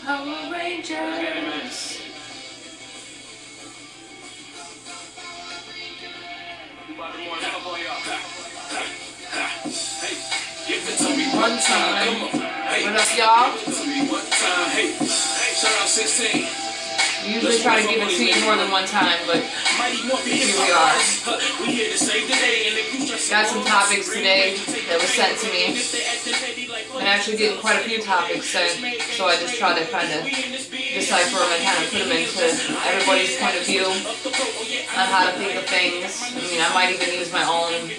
Power Rangers. One time. What up, y'all? We usually try to give it to you more than one time, but here we are. Got some topics today that were sent to me. I'm actually getting quite a few topics sent, so I just try to kind of decipher them and kind of put them into everybody's point of view on how to think of things. I mean, I might even use my own,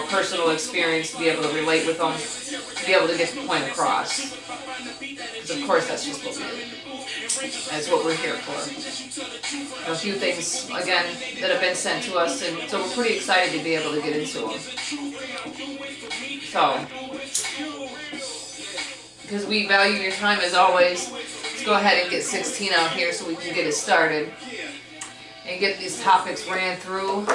personal experience to be able to relate with them, to be able to get the point across. Because of course that's just what we do. That's what we're here for. A few things, again, that have been sent to us, and so we're pretty excited to be able to get into them. So, because we value your time as always, let's go ahead and get 16 out here so we can get it started and get these topics ran through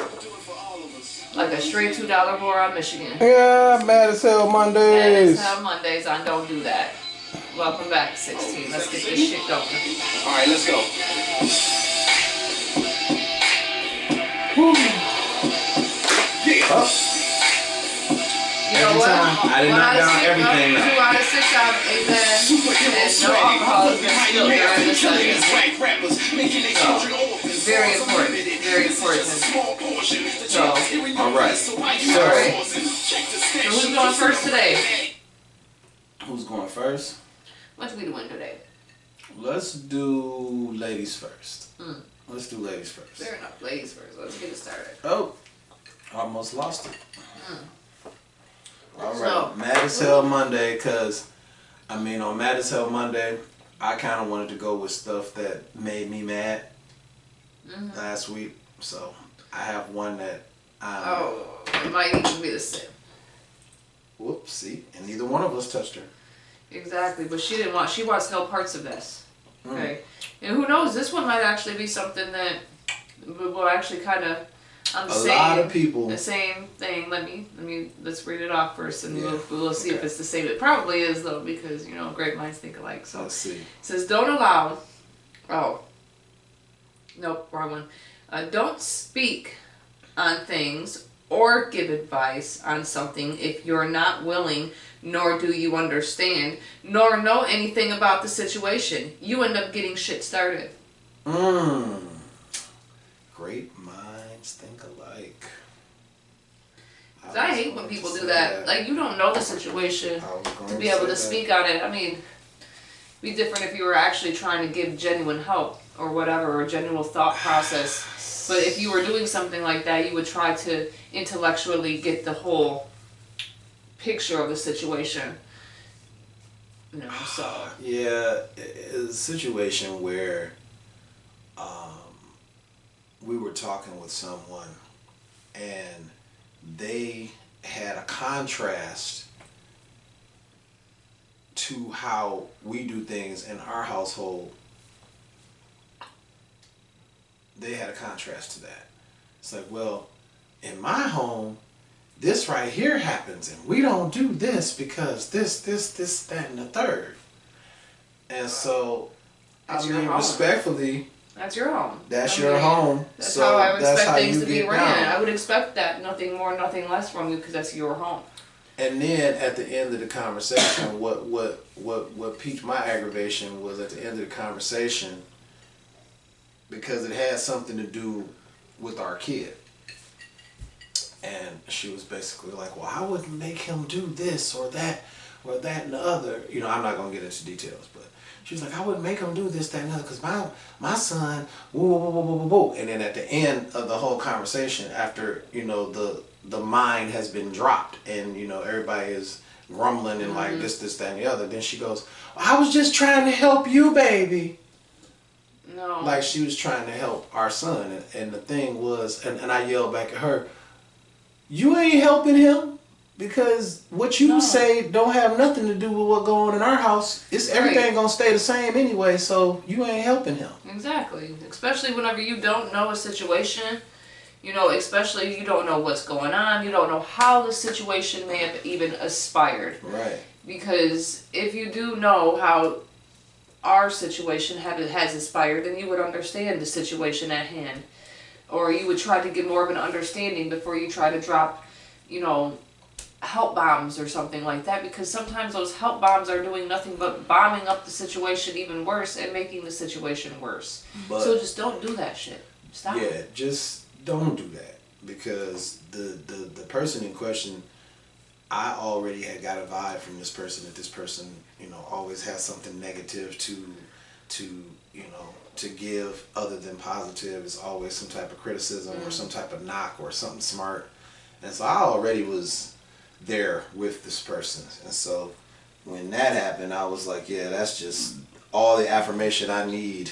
like a straight $2 whore on Michigan. Yeah, mad as hell Mondays. Mad as hell Mondays on Don't Do That. Welcome back, 16. Let's get this shit going. Alright, let's go. Yeah. Oh. You know what? I did not down everything. 2 out of 6 out of 8 men. And no alcohol has been spilled during the session. So, very important. Very important. So, alright. So who's going first today? Who's going first? What we doing today? Let's do ladies first. Let's do ladies first. Fair enough. Ladies first. Let's get it started. Oh, almost lost it. Alright, So, mad as hell Monday, because, on Mad as Hell Monday, I kind of wanted to go with stuff that made me mad last week. So, I have one that it might even be the same. Whoops, see? And neither one of us touched her. Exactly, but she wants no parts of this. Okay? And who knows, this one might actually be something that will actually kind of, a lot of people. The same thing. Let's read it off first and we'll see if it's the same. It probably is though, because, great minds think alike. So let's see. It says, don't allow, nope, wrong one. Don't speak on things or give advice on something if you're not willing, nor do you understand, nor know anything about the situation. You end up getting shit started. Great minds think alike. I hate when people do that. Like, you don't know the situation to be able to speak on it. I mean, it'd be different if you were actually trying to give genuine help or whatever, or genuine thought process. But if you were doing something like that, you would try to intellectually get the whole picture of the situation. So. Yeah, it's a situation where we were talking with someone and they had a contrast to how we do things in our household. They had a contrast to that. It's like, well, in my home, this right here happens, and we don't do this because this, that, and the third. And so, respectfully, that's your home. That's your home. That's so how I would that's expect how things you to be get ran. down. I would expect that, nothing more, nothing less from you, because that's your home. And then at the end of the conversation, what piqued my aggravation was at the end of the conversation, because it had something to do with our kid. And she was basically like, well, I wouldn't make him do this or that and the other. I'm not going to get into details, but she was like, I wouldn't make him do this, that, and the other, because my son, woo, woo, woo, woo, woo, woo. And then at the end of the whole conversation, after, the mind has been dropped and, everybody is grumbling and like this, that, and the other, then she goes, I was just trying to help you, baby. No. Like she was trying to help our son. And the thing was, and I yelled back at her, you ain't helping him, because what you say don't have nothing to do with what going on in our house. It's everything gonna stay the same anyway, so you ain't helping him. Exactly. Especially whenever you don't know a situation, You know, especially you don't know what's going on. You don't know how the situation may have even aspired. Right. Because if you do know how our situation has aspired, then you would understand the situation at hand. Or you would try to get more of an understanding before you try to drop, you know, help bombs or something like that, because sometimes those help bombs are doing nothing but bombing up the situation even worse and making the situation worse. But, so just don't do that shit. Stop. Yeah, just don't do that, because the person in question, I already had got a vibe from this person that this person, you know, always has something negative to you know, to give other than positive. Is always some type of criticism or some type of knock or something smart. And so I already was there with this person. And so when that happened, I was like, yeah, that's just all the affirmation I need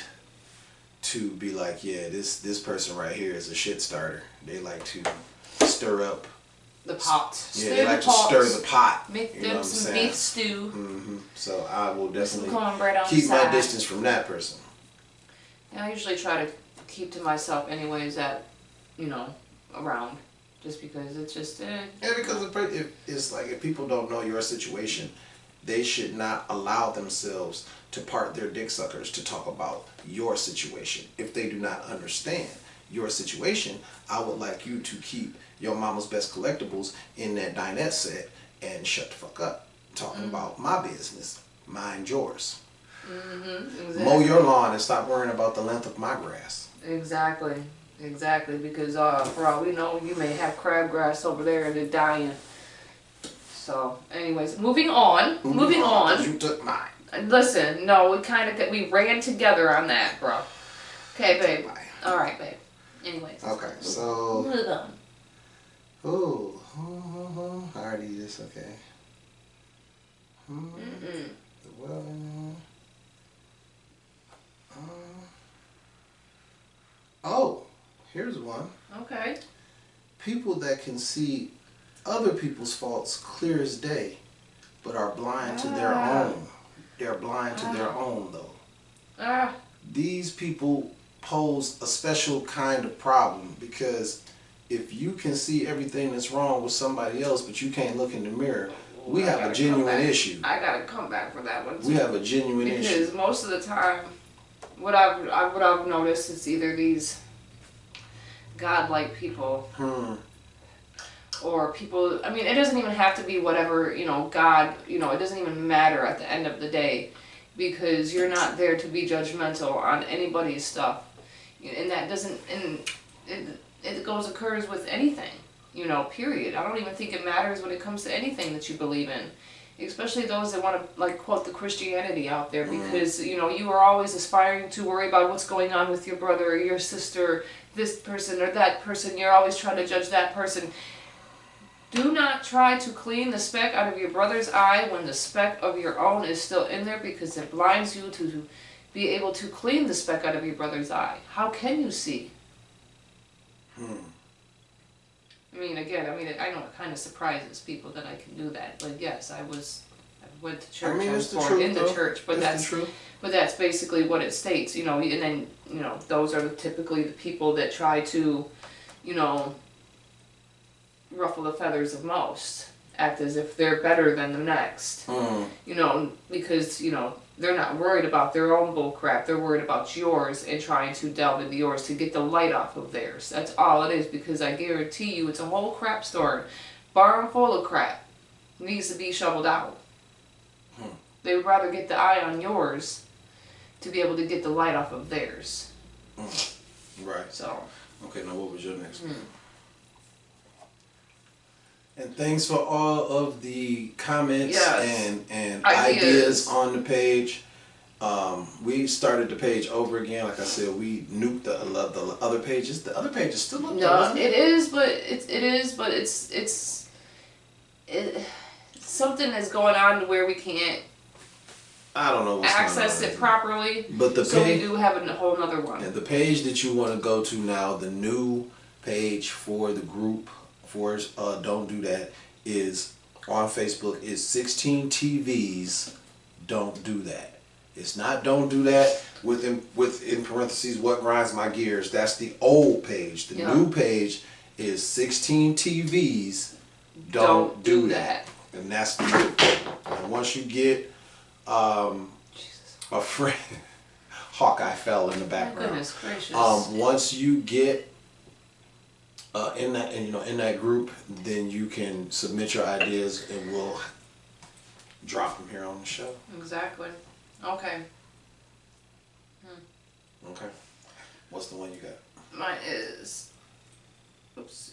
to be like, yeah, this person right here is a shit starter. They like to stir up the pot. Yeah, they like to stir the pot. Make them some beef stew. Mm-hmm. So I will definitely keep my distance from that person. Yeah, I usually try to keep to myself anyways, that, you know, around. Just because it's just... Yeah, because it's like, if people don't know your situation, they should not allow themselves to part their dick suckers to talk about your situation. If they do not understand your situation, I would like you to keep your mama's best collectibles in that dinette set and shut the fuck up. Talking about my business, mind yours. Exactly. Mow your lawn and stop worrying about the length of my grass. Exactly. Exactly, because for all we know, you may have crabgrass over there and they're dying. So, anyways, moving on. Moving on. You took mine. Listen, no, we ran together on that, bro. Okay, babe. All right, babe. Anyways. Okay, so. Move on. Ooh, I already did this. Okay. Well. Oh. Here's one. Okay. People that can see other people's faults clear as day, but are blind to their own. They're blind to their own, though. These people pose a special kind of problem, because if you can see everything that's wrong with somebody else, but you can't look in the mirror, we have a genuine issue. I gotta come back for that one too. We have a genuine issue. Because most of the time, what I've noticed is either these godlike people, or people, I mean, it doesn't even have to be whatever, you know, God, you know, it doesn't even matter at the end of the day, because you're not there to be judgmental on anybody's stuff, and that doesn't, and it occurs with anything, you know, period. I don't even think it matters when it comes to anything that you believe in, especially those that want to, like, quote the Christianity out there, because, you know, you are always aspiring to worry about what's going on with your brother or your sister, this person or that person. You're always trying to judge that person. Do not try to clean the speck out of your brother's eye when the speck of your own is still in there, because it blinds you to be able to clean the speck out of your brother's eye. How can you see? I mean, again, I know it kind of surprises people that I can do that, but yes, I went to church. I mean, I was born in the church, but that's basically what it states, you know. And then, you know, those are typically the people that try to, you know, ruffle the feathers of most, act as if they're better than the next, you know, because, you know, they're not worried about their own bull crap. They're worried about yours and trying to delve into yours to get the light off of theirs. That's all it is, because I guarantee you it's a whole crap store, barn full of crap, needs to be shoveled out. They would rather get the eye on yours to be able to get the light off of theirs. Right. So. Okay, now what was your next one? And thanks for all of the comments and ideas on the page. We started the page over again. Like I said, we nuked the other pages. The other page is still up there. No, it is, but it's something is going on where we can't. I don't know what's access going on it properly. But the so we do have a whole nother one. And the page that you want to go to now, the new page for the group for Don't Do That, is on Facebook, is 16 TVs Don't Do That. It's not don't do that in parentheses what grinds my gears. That's the old page. The new page is 16 TVs. Don't do that. And that's the new. And once you get a friend, Hawkeye fell in the background. Goodness gracious. Once you get in that group, then you can submit your ideas and we'll drop them here on the show. Exactly. Okay. Okay. What's the one you got? Mine is. Oops.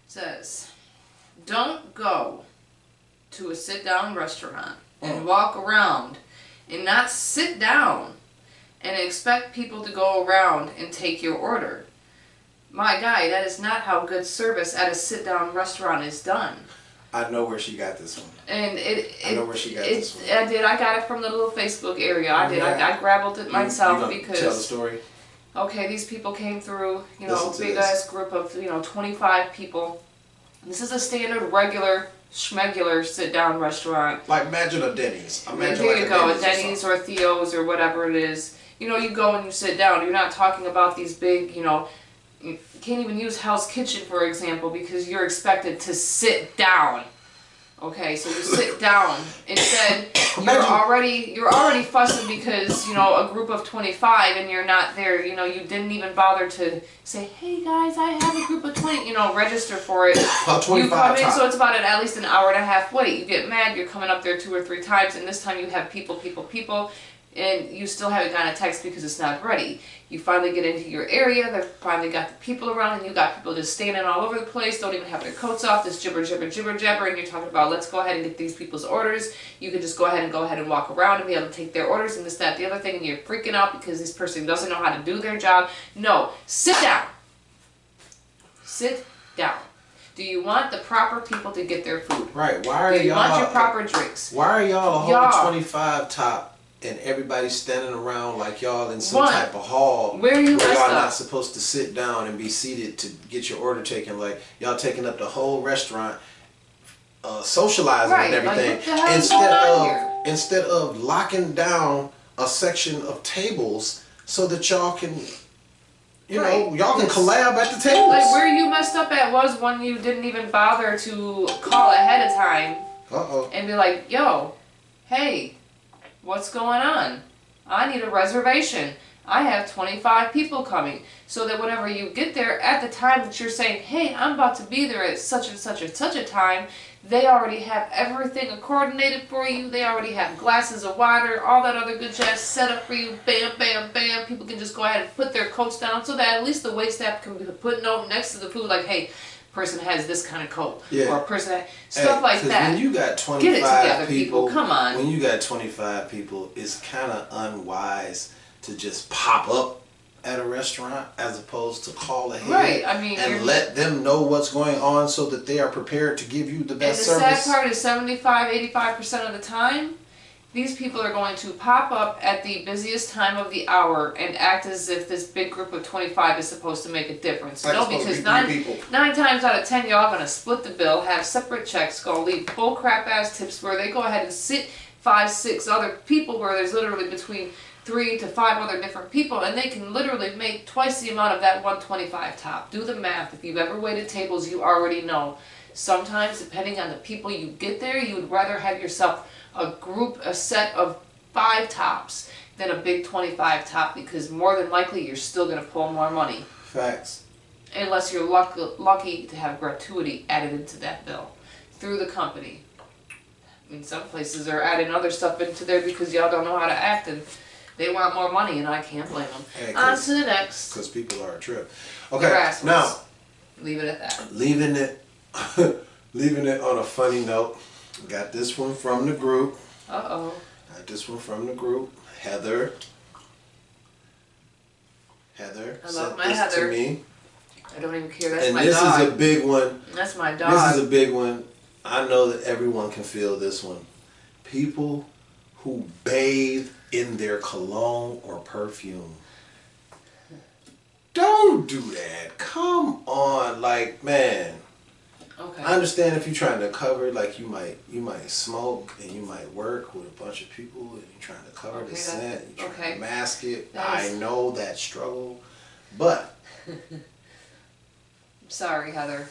Says, don't go to a sit-down restaurant and walk around and not sit down and expect people to go around and take your order. My guy, that is not how good service at a sit-down restaurant is done. I know where she got this one. And I know where she got this one. I did. I got it from the little Facebook area. I did. I grabbed it myself because. Tell the story. Okay, these people came through. Big ass group of 25 people. This is a standard, regular, schmegular sit-down restaurant. Like imagine a Denny's. Here you go, a Denny's or Theo's or whatever it is. You go and you sit down. You're not talking about these big, you can't even use Hell's Kitchen, for example, because you're expected to sit down. Okay, so you sit down. Instead, you're already fussing because, a group of 25 and you're not there. You didn't even bother to say, hey guys, I have a group of 20, register for it. You come in, so it's about at least an hour and a half wait. You get mad, you're coming up there 2 or 3 times, and this time you have people, and you still haven't gotten a text because it's not ready. You finally get into your area, they've finally got the people around, and you got people just standing all over the place, don't even have their coats off, just jibber, and you're talking about, let's go ahead and get these people's orders. You could just go ahead and walk around and be able to take their orders and this, that, the other thing, and you're freaking out because this person doesn't know how to do their job. No, sit down. Sit down. Do you want the proper people to get their food? Right. Do you want your proper drinks? Why are y'all a whole 25 top? And everybody's standing around like y'all in some type of hall where y'all not supposed to sit down and be seated to get your order taken. Like y'all taking up the whole restaurant, socializing and everything. Like, instead of locking down a section of tables so that y'all can, y'all can collab at the tables. Like where you messed up at was when you didn't even bother to call ahead of time. And be like, yo, hey. What's going on? I need a reservation. I have 25 people coming. So that whenever you get there, at the time that you're saying, hey, I'm about to be there at such and such a time, they already have everything coordinated for you. They already have glasses of water, all that other good jazz set up for you. Bam, bam, bam. People can just go ahead and put their coats down so that at least the waitstaff can put a note next to the food like, hey, person has this kind of coat, or a person stuff like that. When you got 25 get it together, people. Come on. When you got 25 people, it's kind of unwise to just pop up at a restaurant as opposed to call ahead, right? I mean, and let them know what's going on so that they are prepared to give you the best service. And the sad part is 75-85% of the time, these people are going to pop up at the busiest time of the hour and act as if this big group of 25 is supposed to make a difference. No, because 9 times out of 10, y'all gonna split the bill, have separate checks, go leave bull crap ass tips where they go ahead and sit 5-6 other people where there's literally between 3 to 5 other different people, and they can literally make twice the amount of that 125 top. Do the math. If you've ever waited tables, you already know. Sometimes, depending on the people you get there, you would rather have yourself a set of 5 tops than a big 25 top, because more than likely you're still going to pull more money. Facts. Unless you're lucky to have gratuity added into that bill through the company. I mean, some places are adding other stuff into there because y'all don't know how to act and they want more money, and I can't blame them. Hey, on to the next. Because people are a trip. Okay, now. Leave it at that. Leaving it on a funny note. Got this one from the group. Got this one from the group. Heather. I love my sent this Heather. to me. I don't even care. That's and my this dog. is a big one. That's my dog. This is a big one. I know that everyone can feel this one. People who bathe in their cologne or perfume. Don't do that. Come on, like, man. Okay. I understand if you're trying to cover, like you might smoke and you might work with a bunch of people and you're trying to cover the scent, you're trying to mask it. I know that struggle, but sorry, Heather.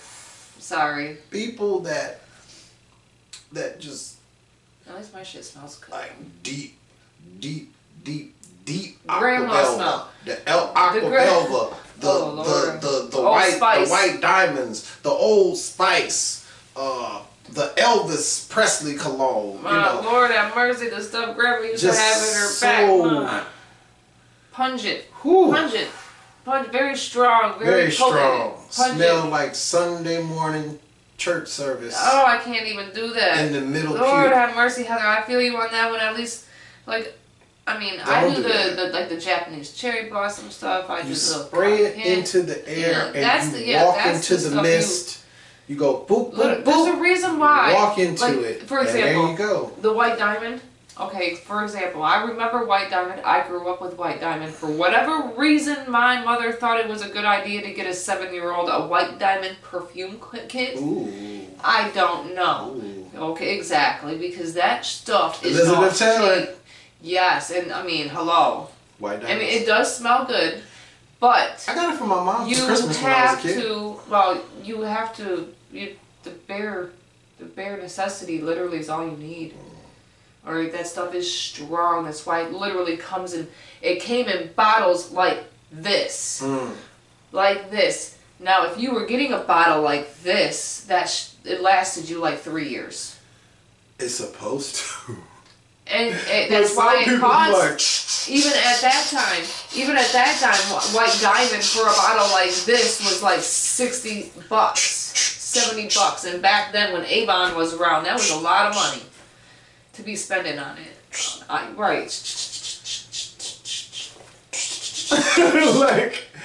Sorry. People that just at least my shit smells good. like deep grandma smell. The Aquabelva, the white diamonds, the Old Spice, the Elvis Presley cologne. Lord have mercy, the stuff Grandma used to have in her back. Pungent. Pungent, very strong, very strong. Pungent. Smell like Sunday morning church service. Oh, I can't even do that. In the middle. Lord have mercy, Heather. I feel you on that one. At least, like, I mean, I do the Japanese cherry blossom stuff. I you do spray it into the air and you walk into the mist. You go boop, boop, boop. There's a reason why. Walk into it. For example, and there you go. The White Diamond. Okay, for example, I remember White Diamond. I grew up with White Diamond. For whatever reason, my mother thought it was a good idea to get a 7-year-old a White Diamond perfume kit. Ooh. I don't know. Ooh. Okay, exactly, because that stuff is Elizabeth Taylor. Yes, and I mean, hello. White Diamond. I mean, it does smell good, but I got it from my mom for Christmas when I was a kid. You have to. The bare necessity literally is all you need. Or that stuff is strong. That's why it literally comes in. It came in bottles like this, like this. Now, if you were getting a bottle like this, it lasted you like 3 years. It's supposed to. And that's why it cost. Even at that time, White Diamond for a bottle like this was like $60, $70, and back then when Avon was around, that was a lot of money to be spending on it. Right.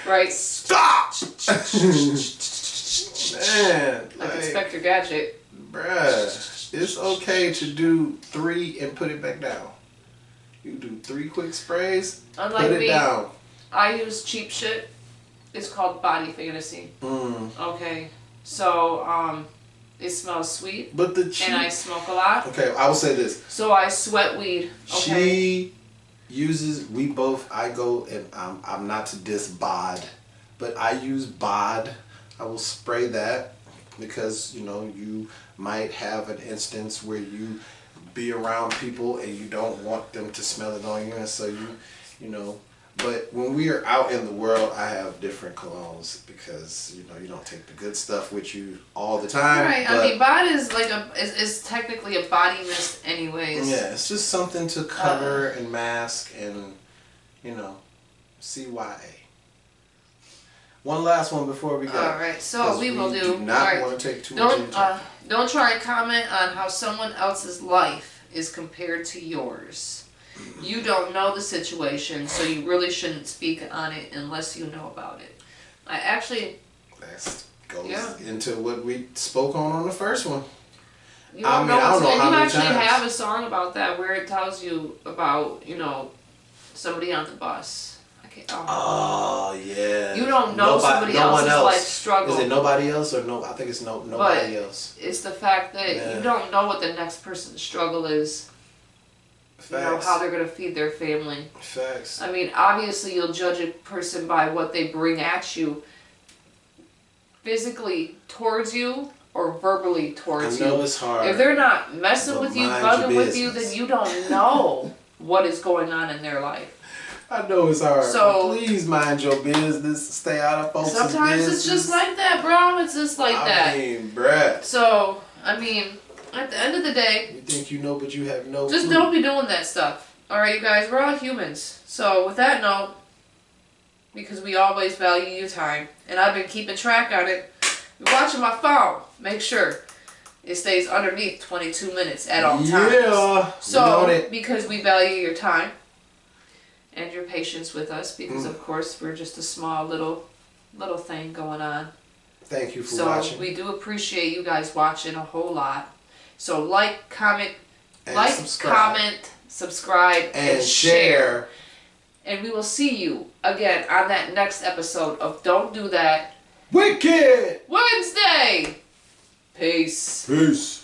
Right. Stop! Man. Like Inspector Gadget. Bruh. It's okay to do 3 and put it back down. You do 3 quick sprays, put it down. I use cheap shit. It's called Body Fantasy. Okay. So, it smells sweet, but and I smoke a lot. Okay, I will say this. So I sweat weed. Okay. She uses. I go and I'm not to diss bod, but I use bod. I will spray that because you might have an instance where you be around people and you don't want them to smell it on you, and so you know. But when we are out in the world, I have different colognes because you don't take the good stuff with you all the time. Right. I mean, bod is like is technically a body mist, anyways. Yeah, it's just something to cover and mask and CYA. One last one before we go. All right. So we will do. Do not want to take too much of your time. Don't try and comment on how someone else's life is compared to yours. You don't know the situation, so you really shouldn't speak on it unless you know about it. That goes into what we spoke on the first one. You don't know how many times. You actually have a song about that where it tells you about, somebody on the bus. Oh yeah. You don't know somebody else's life struggle. Is it nobody else or no? I think it's nobody else. It's the fact that you don't know what the next person's struggle is. Facts. How they're going to feed their family. Facts. I mean, obviously you'll judge a person by what they bring at you, physically towards you or verbally towards you. I know it's hard. If they're not messing with you, bugging with you, then you don't know what is going on in their life. I know it's hard. So please mind your business. Stay out of folks' business. Sometimes it's just like that, bro. It's just like that. I mean, bruh. So, at the end of the day, you think you know, but you have no just clue. Don't be doing that stuff. Alright, you guys, we're all humans. So, with that note, because we always value your time, and I've been keeping track on it, you're watching my phone. Make sure it stays underneath 22 minutes at all times. Yeah. So, because we value your time and your patience with us, because of course we're just a small little thing going on. Thank you for watching. So we do appreciate you guys watching a whole lot. So comment, subscribe, and share. And we will see you again on that next episode of Don't Do That Wicked Wednesday. Peace. Peace.